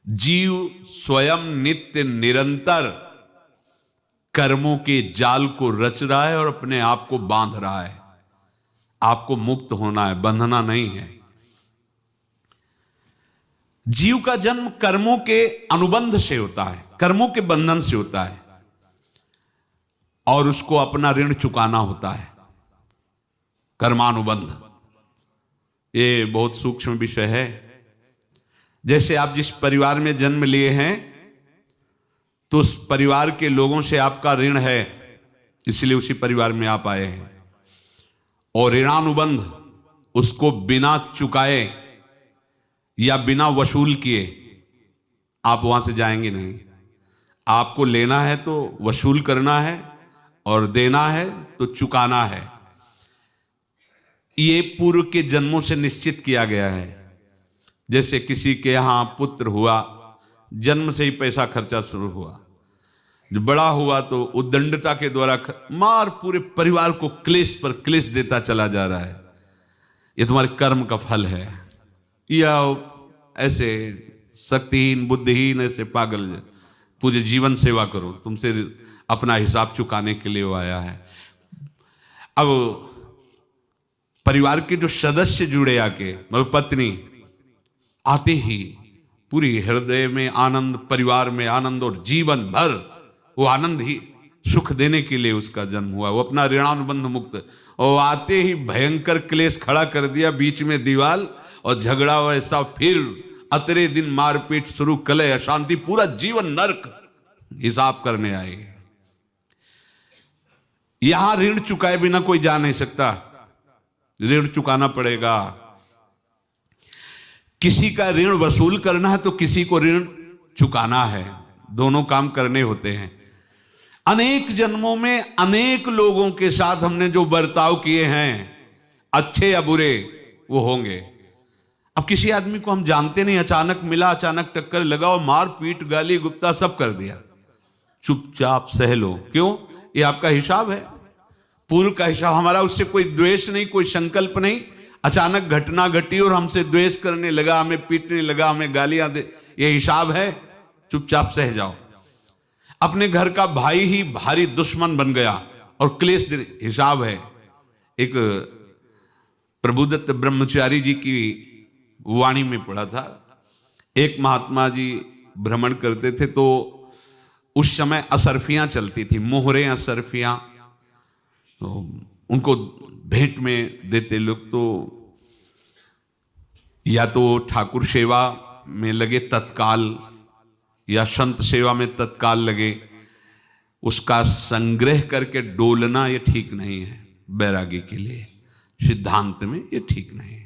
जीव स्वयं नित्य निरंतर कर्मों के जाल को रच रहा है और अपने आप को बांध रहा है। आपको मुक्त होना है, बंधना नहीं है। जीव का जन्म कर्मों के अनुबंध से होता है, कर्मों के बंधन से होता है, और उसको अपना ऋण चुकाना होता है। कर्मानुबंध ये बहुत सूक्ष्म विषय है। जैसे आप जिस परिवार में जन्म लिए हैं तो उस परिवार के लोगों से आपका ऋण है, इसलिए उसी परिवार में आप आए हैं। और ऋणानुबंध उसको बिना चुकाए या बिना वसूल किए आप वहां से जाएंगे नहीं। आपको लेना है तो वसूल करना है और देना है तो चुकाना है। ये पूर्व के जन्मों से निश्चित किया गया है। जैसे किसी के यहां पुत्र हुआ, जन्म से ही पैसा खर्चा शुरू हुआ, जो बड़ा हुआ तो उद्दंडता के द्वारा मार पूरे परिवार को क्लेश पर क्लेश देता चला जा रहा है। ये तुम्हारे कर्म का फल है। या ऐसे शक्तिहीन बुद्धिहीन ऐसे पागल पूरे जीवन सेवा करो, तुमसे अपना हिसाब चुकाने के लिए वो आया है। अब परिवार के जो सदस्य जुड़े आके, मतलब पत्नी आते ही पूरी हृदय में आनंद, परिवार में आनंद, और जीवन भर वो आनंद ही सुख देने के लिए उसका जन्म हुआ। वो अपना ऋणानुबंध मुक्त, और आते ही भयंकर क्लेश खड़ा कर दिया, बीच में दीवाल और झगड़ा वैसा, फिर अतरे दिन मारपीट शुरू, कलह अशांति, पूरा जीवन नरक हिसाब करने आए। यहां ऋण चुकाए बिना कोई जा नहीं सकता, ऋण चुकाना पड़ेगा। किसी का ऋण वसूल करना है तो किसी को ऋण चुकाना है, दोनों काम करने होते हैं। अनेक जन्मों में अनेक लोगों के साथ हमने जो बर्ताव किए हैं, अच्छे या बुरे, वो होंगे। अब किसी आदमी को हम जानते नहीं, अचानक मिला, अचानक टक्कर लगा और मार पीट गाली गुप्ता सब कर दिया, चुपचाप सह लो। क्यों? ये आपका हिसाब है, पूर्व का हिसाब। हमारा उससे कोई द्वेष नहीं, कोई संकल्प नहीं। अचानक घटना घटी और हमसे द्वेष करने लगा, हमें पीटने लगा, हमें गालियां दे, ये हिसाब है, चुपचाप सह जाओ। अपने घर का भाई ही भारी दुश्मन बन गया और क्लेश दे, हिसाब है। एक प्रभुदत्त ब्रह्मचारी जी की वाणी में पढ़ा था, एक महात्मा जी भ्रमण करते थे तो उस समय असरफियां चलती थी, मोहरे असरफियां, तो उनको भेंट में देते लोग। तो या तो ठाकुर सेवा में लगे तत्काल, या संत सेवा में तत्काल लगे, उसका संग्रह करके डोलना ये ठीक नहीं है। बैरागी के लिए सिद्धांत में ये ठीक नहीं है।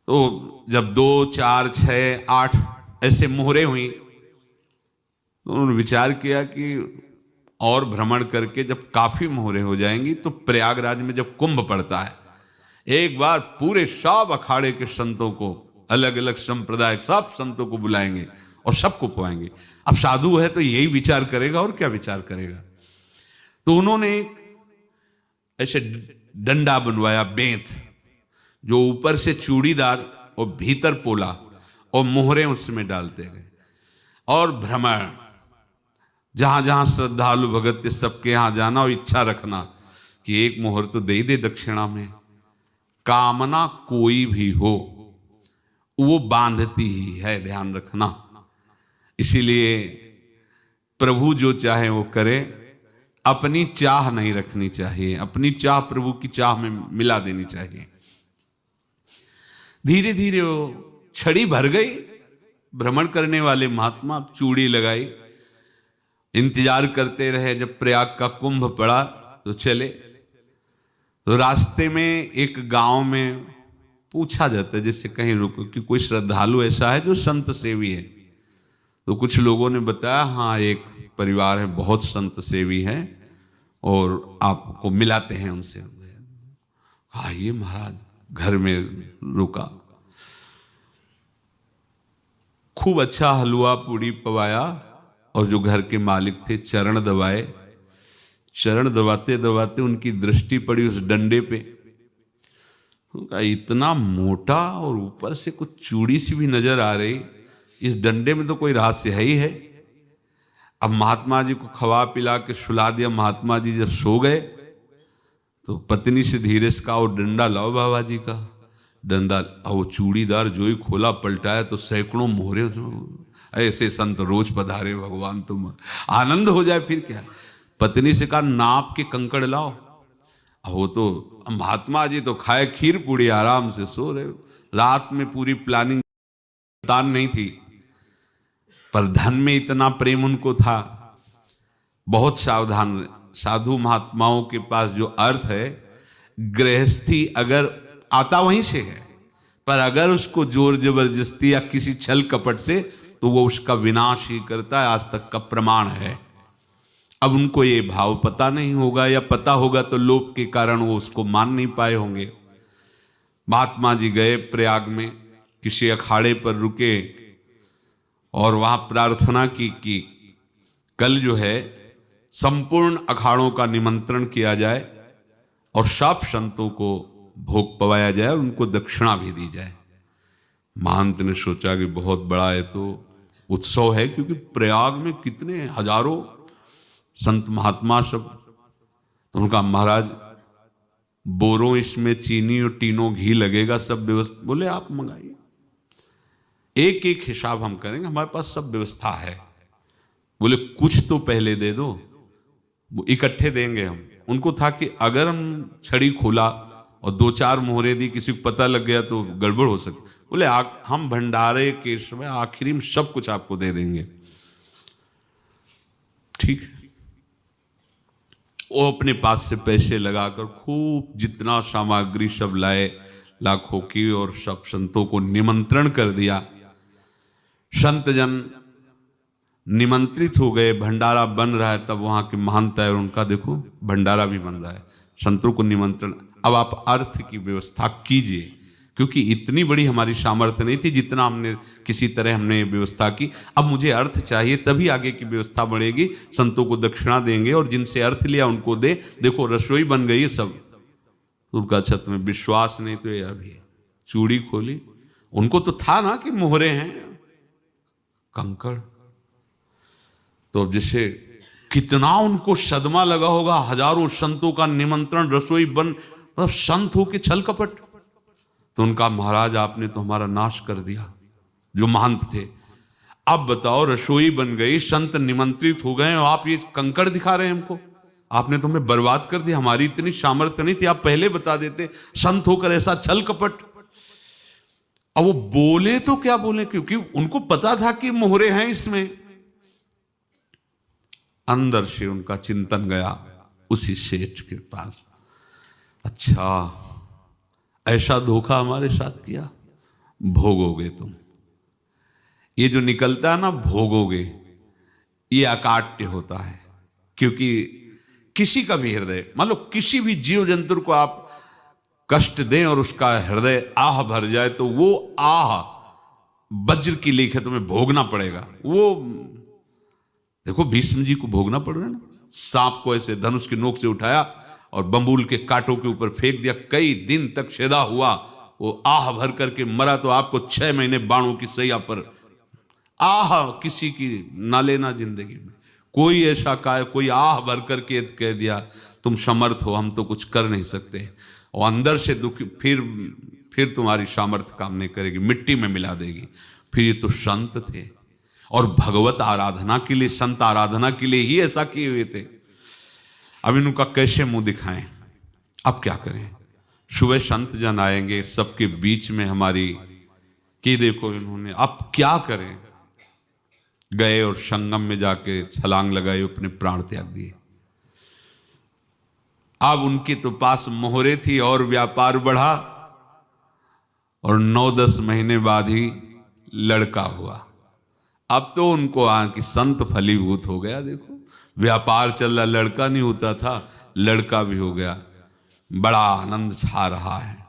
तो जब 2, 4, 6, 8 ऐसे मोहरे हुई तो उन्होंने विचार किया कि और भ्रमण करके जब काफी मोहरे हो जाएंगी तो प्रयागराज में जब कुंभ पड़ता है, एक बार पूरे सब अखाड़े के संतों को, अलग अलग संप्रदाय सब संतों को बुलाएंगे और सबको पुआएंगे। अब साधु है तो यही विचार करेगा, और क्या विचार करेगा। तो उन्होंने ऐसे डंडा बनवाया, बेंत, जो ऊपर से चूड़ीदार और भीतर पोला, और मोहरे उसमें डालते गए। और भ्रमण, जहां जहां श्रद्धालु भगत थे सबके यहां जाना और इच्छा रखना कि एक मोहर तो दे दे दक्षिणा में। कामना कोई भी हो वो बांधती ही है, ध्यान रखना। इसीलिए प्रभु जो चाहे वो करे, अपनी चाह नहीं रखनी चाहिए, अपनी चाह प्रभु की चाह में मिला देनी चाहिए। धीरे धीरे वो छड़ी भर गई। भ्रमण करने वाले महात्मा चूड़ी लगाई, इंतजार करते रहे। जब प्रयाग का कुंभ पड़ा तो चले। तो रास्ते में एक गांव में पूछा जाता है, जैसे कहीं रुको कि कोई श्रद्धालु ऐसा है जो संत सेवी है। तो कुछ लोगों ने बताया, हाँ एक परिवार है बहुत संत सेवी है और आपको मिलाते हैं उनसे। आइए महाराज, घर में रुका, खूब अच्छा हलवा पूड़ी पवाया, और जो घर के मालिक थे चरण दबाए। चरण दबाते दबाते उनकी दृष्टि पड़ी उस डंडे पे। उनका इतना मोटा और ऊपर से कुछ चूड़ी सी भी नजर आ रही। इस डंडे में तो कोई रहस्य है ही है। अब महात्मा जी को खवा पिला के सुला दिया। महात्मा जी जब सो गए तो पत्नी से धीरे से कहा, वो डंडा लाओ बाबा जी का। डंडा, वो चूड़ीदार जो ही खोला पलटाया तो सैकड़ों मोहरे। ऐसे संत रोज पधारे भगवान, तुम आनंद हो जाए फिर क्या। पत्नी से कहा, नाप के कंकड़ लाओ। वो तो महात्मा जी तो खाए खीर पूड़ी, आराम से सो रहे। रात में पूरी प्लानिंग तान नहीं थी, पर धन में इतना प्रेम उनको था, बहुत सावधान। साधु महात्माओं के पास जो अर्थ है, गृहस्थी अगर आता वहीं से है, पर अगर उसको जोर जबरदस्ती या किसी छल कपट से, तो वो उसका विनाश ही करता है। आज तक का प्रमाण है। अब उनको ये भाव पता नहीं होगा, या पता होगा तो लोभ के कारण वो उसको मान नहीं पाए होंगे। महात्मा जी गए प्रयाग में, किसी अखाड़े पर रुके और वहां प्रार्थना की कि कल जो है संपूर्ण अखाड़ों का निमंत्रण किया जाए और सब संतों को भोग पवाया जाए और उनको दक्षिणा भी दी जाए। महंत ने सोचा कि बहुत बड़ा है तो उत्सव है, क्योंकि प्रयाग में कितने हजारों संत महात्मा सब। तो उनका, महाराज बोरों इसमें चीनी और टीनों घी लगेगा, सब व्यवस्था। बोले आप मंगाइए, एक एक हिसाब हम करेंगे, हमारे पास सब व्यवस्था है। बोले कुछ तो पहले दे दो, वो इकट्ठे देंगे हम। उनको था कि अगर हम छड़ी खोला और दो चार मोहरे दी, किसी को पता लग गया तो गड़बड़ हो सकती। बोले हम भंडारे के समय आखिरी में सब कुछ आपको दे देंगे। ठीक है। वो अपने पास से पैसे लगाकर खूब जितना सामग्री सब लाए, लाखों की, और सब संतों को निमंत्रण कर दिया। संत जन निमंत्रित हो गए, भंडारा बन रहा है। तब वहां के महंत है और उनका देखो भंडारा भी बन रहा है, संतों को निमंत्रण। अब आप अर्थ की व्यवस्था कीजिए, क्योंकि इतनी बड़ी हमारी सामर्थ्य नहीं थी जितना हमने किसी तरह हमने व्यवस्था की। अब मुझे अर्थ चाहिए, तभी आगे की व्यवस्था बढ़ेगी। संतों को दक्षिणा देंगे और जिनसे अर्थ लिया उनको दे। देखो रसोई बन गई है सब। उनका छत में विश्वास नहीं तो ये अभी चूड़ी खोली। उनको तो था ना कि मोहरे हैं, कंकड़। तो जैसे कितना उनको सदमा लगा होगा, हजारों संतों का निमंत्रण, रसोई बन, मतलब संत हो के छल कपट। तो उनका, महाराज आपने तो हमारा नाश कर दिया, जो महंत थे। अब बताओ रसोई बन गई, संत निमंत्रित हो गए और आप ये कंकड़ दिखा रहे हैं हमको। आपने तो हमें बर्बाद कर दिया, हमारी इतनी सामर्थ्य नहीं थी, आप पहले बता देते। संत होकर ऐसा छल कपट। अब वो बोले तो क्या बोले, क्योंकि उनको पता था कि मोहरे हैं इसमें। अंदर से उनका चिंतन गया उसी सेठ के पास, अच्छा ऐसा धोखा हमारे साथ किया, भोगोगे तुम। ये जो निकलता है ना भोगोगे, ये अकाट्य होता है। क्योंकि किसी का भी हृदय, मान लो किसी भी जीव जंतु को आप कष्ट दें और उसका हृदय आह भर जाए, तो वो आह वज्र की लेख है, तुम्हें भोगना पड़ेगा। वो देखो भीष्म जी को भोगना पड़ रहा है ना। सांप को ऐसे धनुष की नोक से उठाया और बंबूल के कांटों के ऊपर फेंक दिया, कई दिन तक छेदा हुआ, वो आह भर करके मरा। तो आपको 6 महीने बाणों की सैया पर आह किसी की ना लेना जिंदगी में। कोई ऐसा कोई आह भर करके कह दिया तुम समर्थ हो, हम तो कुछ कर नहीं सकते, और अंदर से दुखी, फिर तुम्हारी सामर्थ्य काम नहीं करेगी, मिट्टी में मिला देगी। फिर ये तो संत थे और भगवत आराधना के लिए, संत आराधना के लिए ही ऐसा किए हुए थे। अब इनका कैसे मुंह दिखाएं, अब क्या करें। सुबह संत जन आएंगे, सबके बीच में हमारी कि देखो इन्होंने, अब क्या करें। गए और संगम में जाके छलांग लगाई, अपने प्राण त्याग दिए। अब उनके तो पास मोहरे थी और व्यापार बढ़ा, और 9-10 महीने बाद ही लड़का हुआ। अब तो उनको कि संत फलीभूत हो गया। देखो व्यापार चल रहा, लड़का नहीं होता था, लड़का भी हो गया, बड़ा आनंद छा रहा है।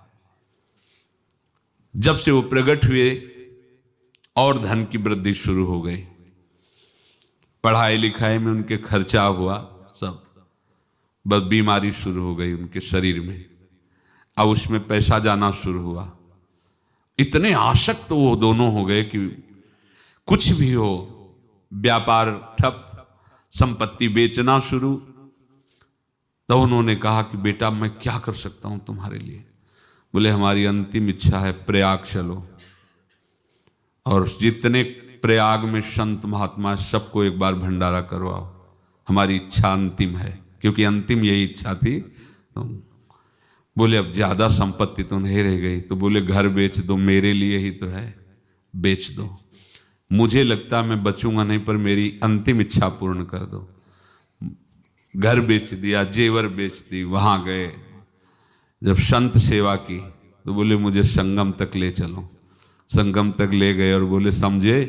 जब से वो प्रकट हुए और धन की वृद्धि शुरू हो गई, पढ़ाई लिखाई में उनके खर्चा हुआ सब, बस बीमारी शुरू हो गई उनके शरीर में। अब उसमें पैसा जाना शुरू हुआ। इतने आसक्त वो दोनों हो गए कि कुछ भी हो, व्यापार ठप, संपत्ति बेचना शुरू। तो उन्होंने कहा कि बेटा मैं क्या कर सकता हूं तुम्हारे लिए? बोले हमारी अंतिम इच्छा है प्रयाग चलो, और जितने प्रयाग में संत महात्मा सबको एक बार भंडारा करवाओ, हमारी इच्छा अंतिम है। क्योंकि अंतिम यही इच्छा थी। तो बोले अब ज्यादा संपत्ति तो नहीं रह गई। तो बोले घर बेच दो, मेरे लिए ही तो है, बेच दो। मुझे लगता मैं बचूंगा नहीं, पर मेरी अंतिम इच्छा पूर्ण कर दो। घर बेच दिया, जेवर बेच दी। वहां गए, जब संत सेवा की तो बोले मुझे संगम तक ले चलो। संगम तक ले गए और बोले समझे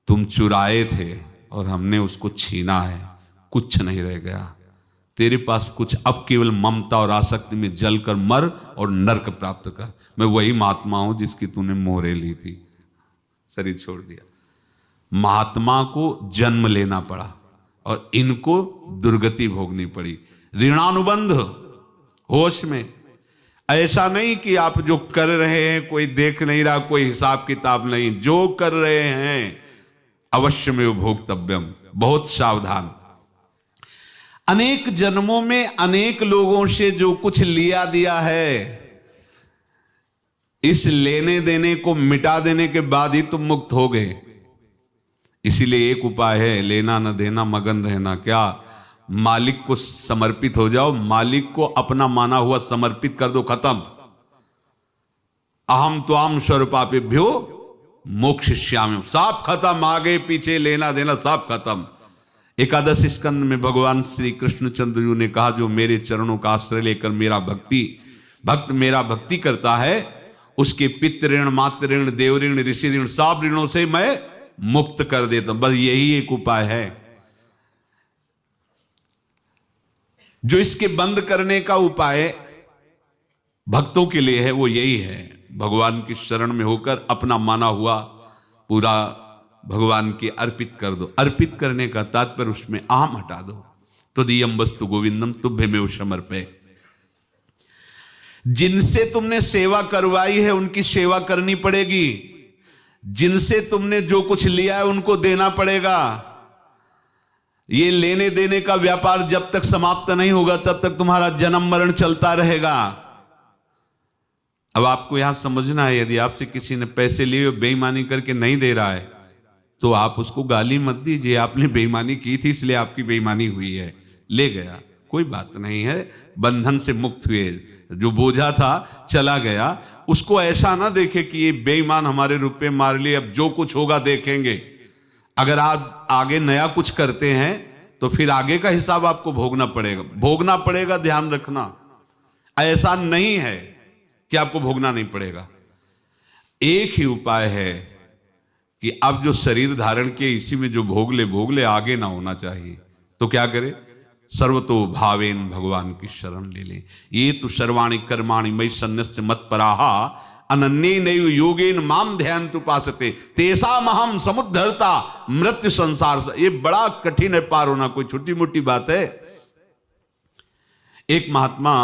तुम चुराए थे और हमने उसको छीना है, कुछ नहीं रह गया तेरे पास कुछ, अब केवल ममता और आसक्ति में जलकर मर और नरक प्राप्त कर। मैं वही महात्मा हूं जिसकी तूने मोहरे ली थी, शरीर छोड़ दिया। महात्मा को जन्म लेना पड़ा और इनको दुर्गति भोगनी पड़ी। ऋणानुबंध, होश में। ऐसा नहीं कि आप जो कर रहे हैं कोई देख नहीं रहा, कोई हिसाब किताब नहीं, जो कर रहे हैं अवश्य में भोक्तव्यम। बहुत सावधान। अनेक जन्मों में अनेक लोगों से जो कुछ लिया दिया है, इस लेने देने को मिटा देने के बाद ही तुम मुक्त हो गए। इसीलिए एक उपाय है, लेना न देना, मगन रहना। क्या? मालिक को समर्पित हो जाओ, मालिक को अपना माना हुआ समर्पित कर दो, खत्म। अहम त्वाम स्वरूपापेभ्यो मोक्षयिष्यामि, सब खत्म। आगे पीछे लेना देना सब खत्म। एकादश स्कंद में भगवान श्री कृष्णचंद्र जी ने कहा जो मेरे चरणों का आश्रय लेकर भक्त मेरा भक्ति करता है, उसके पितृ ऋण, मातृ ऋण, देव ऋण, ऋषि ऋण, सब ऋणों से मैं मुक्त कर देता हूं। बस यही एक उपाय है जो इसके बंद करने का उपाय भक्तों के लिए है। वो यही है, भगवान की शरण में होकर अपना माना हुआ पूरा भगवान के अर्पित कर दो। अर्पित करने का तात्पर्य उसमें अहम हटा दो। तो दियम वस्तु गोविंदम तुभ्यमेव समर्पये। जिनसे तुमने सेवा करवाई है उनकी सेवा करनी पड़ेगी। जिनसे तुमने जो कुछ लिया है उनको देना पड़ेगा। ये लेने देने का व्यापार जब तक समाप्त नहीं होगा तब तक तुम्हारा जन्म मरण चलता रहेगा। अब आपको यहां समझना है, यदि आपसे किसी ने पैसे लिए बेईमानी करके नहीं दे रहा है तो आप उसको गाली मत दीजिए, आपने बेईमानी की थी इसलिए आपकी बेईमानी हुई है, ले गया, कोई बात नहीं है, बंधन से मुक्त हुए, जो बोझा था चला गया। उसको ऐसा ना देखे कि ये बेईमान हमारे रुपए मार लिए, अब जो कुछ होगा देखेंगे। अगर आप आगे नया कुछ करते हैं तो फिर आगे का हिसाब आपको भोगना पड़ेगा, ध्यान रखना। ऐसा नहीं है कि आपको भोगना नहीं पड़ेगा। एक ही उपाय है कि अब जो शरीर धारण किए इसी में जो भोग ले, आगे ना होना चाहिए। तो क्या करे? सर्वतो भावेन भगवान की शरण ले लें। ये तो सर्वाणि कर्माणि मयि सन्न्यस्य मत्पराहा अनन्येनैव योगेन माम ध्यायन्तु उपासते तेषामहं समुद्धर्ता मृत्यु संसार से। ये बड़ा कठिन है पार होना, कोई छोटी मोटी बात है। एक महात्मा